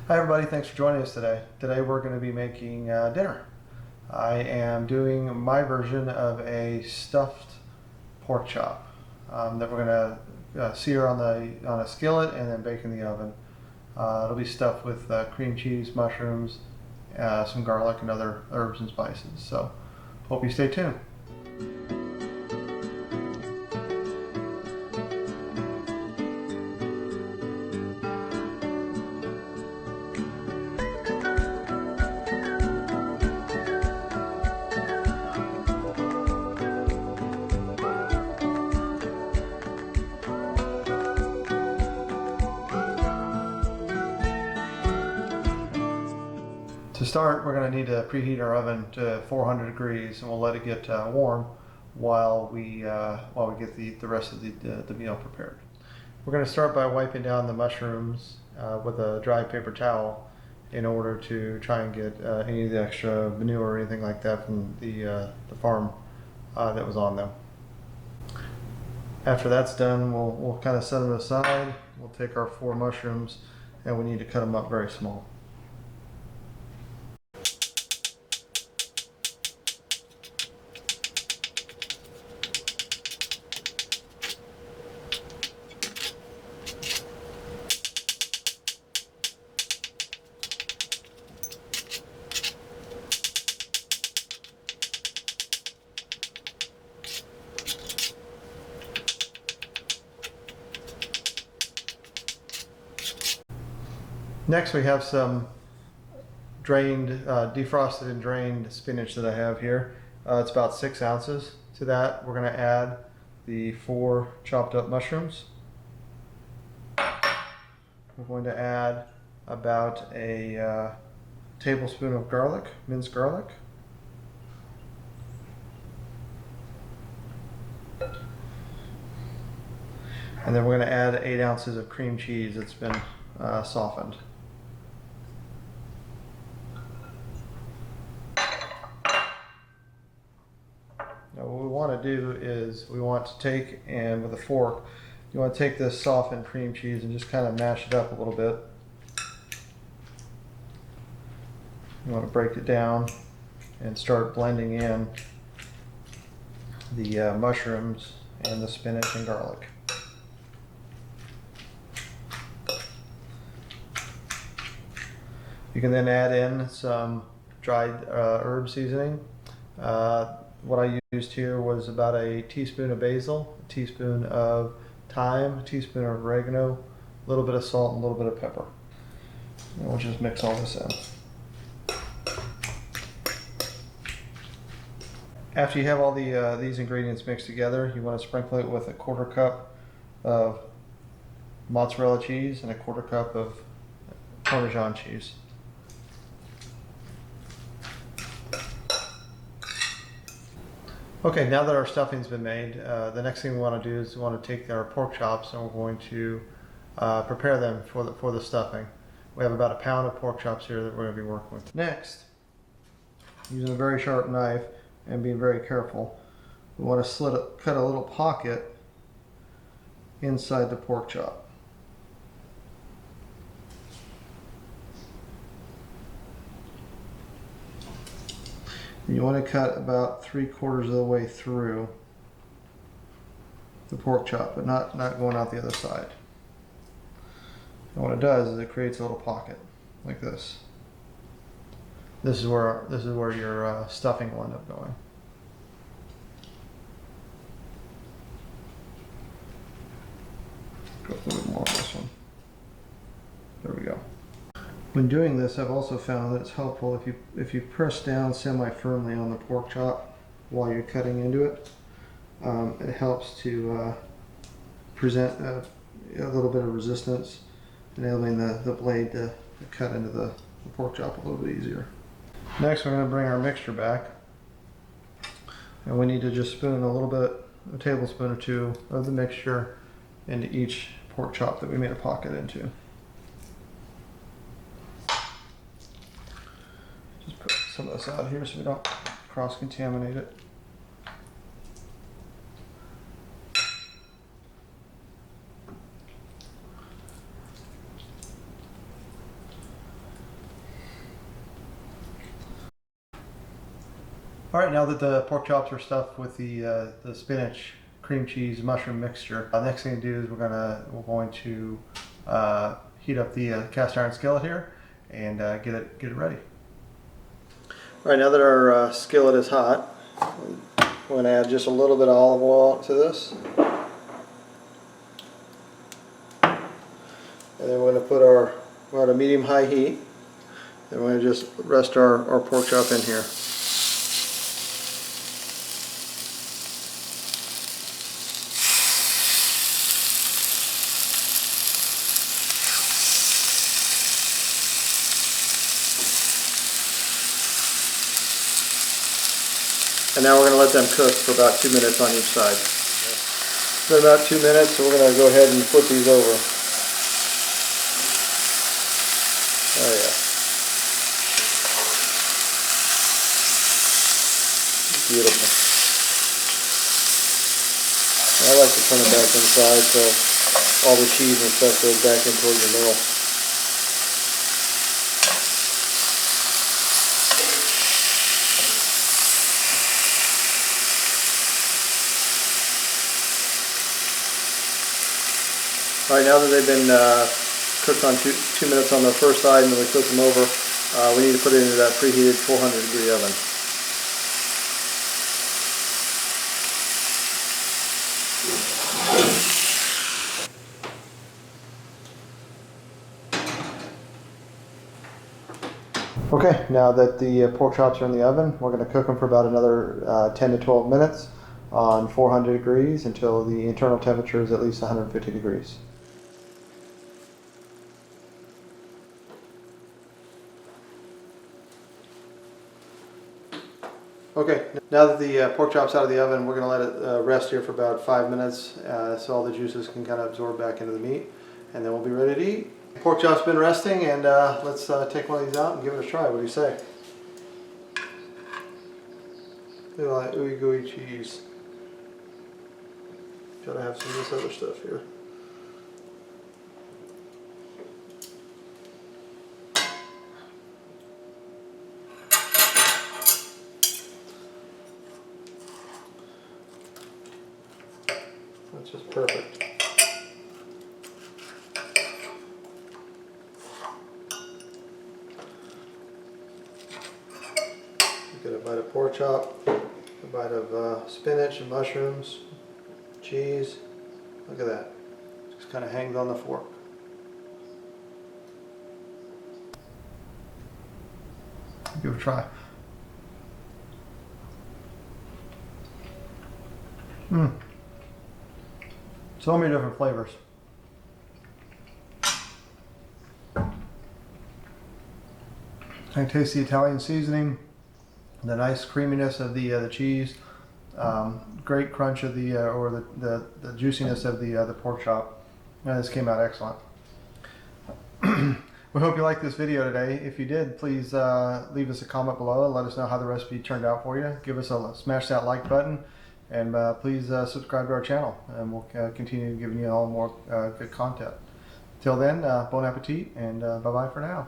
Hi everybody, thanks for joining us today. Today we're going to be making dinner. I am doing my version of a stuffed pork chop that we're going to sear on a skillet and then bake in the oven. It'll be stuffed with cream cheese, mushrooms, some garlic, and other herbs and spices. So hope you stay tuned. To start, we're going to need to preheat our oven to 400 degrees, and we'll let it get warm while we get the rest of the meal prepared. We're going to start by wiping down the mushrooms with a dry paper towel in order to try and get any of the extra manure or anything like that from the farm that was on them. After that's done, we'll kind of set them aside. We'll take our 4 mushrooms, and we need to cut them up very small. Next, we have some defrosted and drained spinach that I have here. It's about 6 ounces. To that, we're going to add the 4 chopped up mushrooms. We're going to add about a tablespoon of garlic, minced garlic. And then we're going to add 8 ounces of cream cheese that's been softened. Now what we want to do is we want to take, and with a fork, you want to take this softened cream cheese and just kind of mash it up a little bit. You want to break it down and start blending in the mushrooms and the spinach and garlic. You can then add in some dried herb seasoning. What I used here was about a teaspoon of basil, a teaspoon of thyme, a teaspoon of oregano, a little bit of salt, and a little bit of pepper. And we'll just mix all this in. After you have all these ingredients mixed together, you want to sprinkle it with a 1/4 cup of mozzarella cheese and a 1/4 cup of Parmesan cheese. Okay, now that our stuffing's been made, the next thing we want to do is we want to take our pork chops and we're going to prepare them for the stuffing. We have about 1 pound of pork chops here that we're going to be working with. Next, using a very sharp knife and being very careful, we want to cut a little pocket inside the pork chop. And you want to cut about 3/4 of the way through the pork chop, but not going out the other side. And what it does is it creates a little pocket like this. This is where your stuffing will end up going. Go a little bit more on this one. There we go. When doing this, I've also found that it's helpful if you press down semi-firmly on the pork chop while you're cutting into it. It helps to present a little bit of resistance, enabling the blade to cut into the pork chop a little bit easier. Next, we're going to bring our mixture back, and we need to just spoon a tablespoon or 2 of the mixture into each pork chop that we made a pocket into. Just put some of this out here so we don't cross-contaminate it. All right, now that the pork chops are stuffed with the spinach, cream cheese, mushroom mixture, next thing to do is we're going to heat up the cast iron skillet here and get it ready. All right, now that our skillet is hot, we're going to add just a little bit of olive oil to this, and then we're going to we're at a medium-high heat, and we're going to just rest our pork chop in here. And now we're going to let them cook for about 2 minutes on each side. It's been about 2 minutes, so we're going to go ahead and flip these over. Oh yeah. Beautiful. I like to turn it back inside so all the cheese and stuff goes back in towards the middle. All right, now that they've been cooked on two minutes on the first side, and then we flip them over, we need to put it into that preheated 400-degree oven. Okay, now that the pork chops are in the oven, we're going to cook them for about another 10 to 12 minutes on 400 degrees until the internal temperature is at least 150 degrees. Okay, now that the pork chop's out of the oven, we're going to let it rest here for about 5 minutes so all the juices can kind of absorb back into the meat, and then we'll be ready to eat. Pork chop's been resting, and let's take one of these out and give it a try. What do you say? Look at that ooey gooey cheese. Gotta have some of this other stuff here. That's just perfect. Get a bite of pork chop, a bite of spinach and mushrooms, cheese. Look at that. Just kind of hangs on the fork. Give it a try. So many different flavors. I can taste the Italian seasoning, the nice creaminess of the cheese, great crunch of the juiciness of the pork chop. And this came out excellent. We hope you liked this video today. If you did, please leave us a comment below and let us know how the recipe turned out for you. Give us smash that like button, and please subscribe to our channel, and we'll continue giving you all more good content. Till then, bon appetit, and bye-bye for now.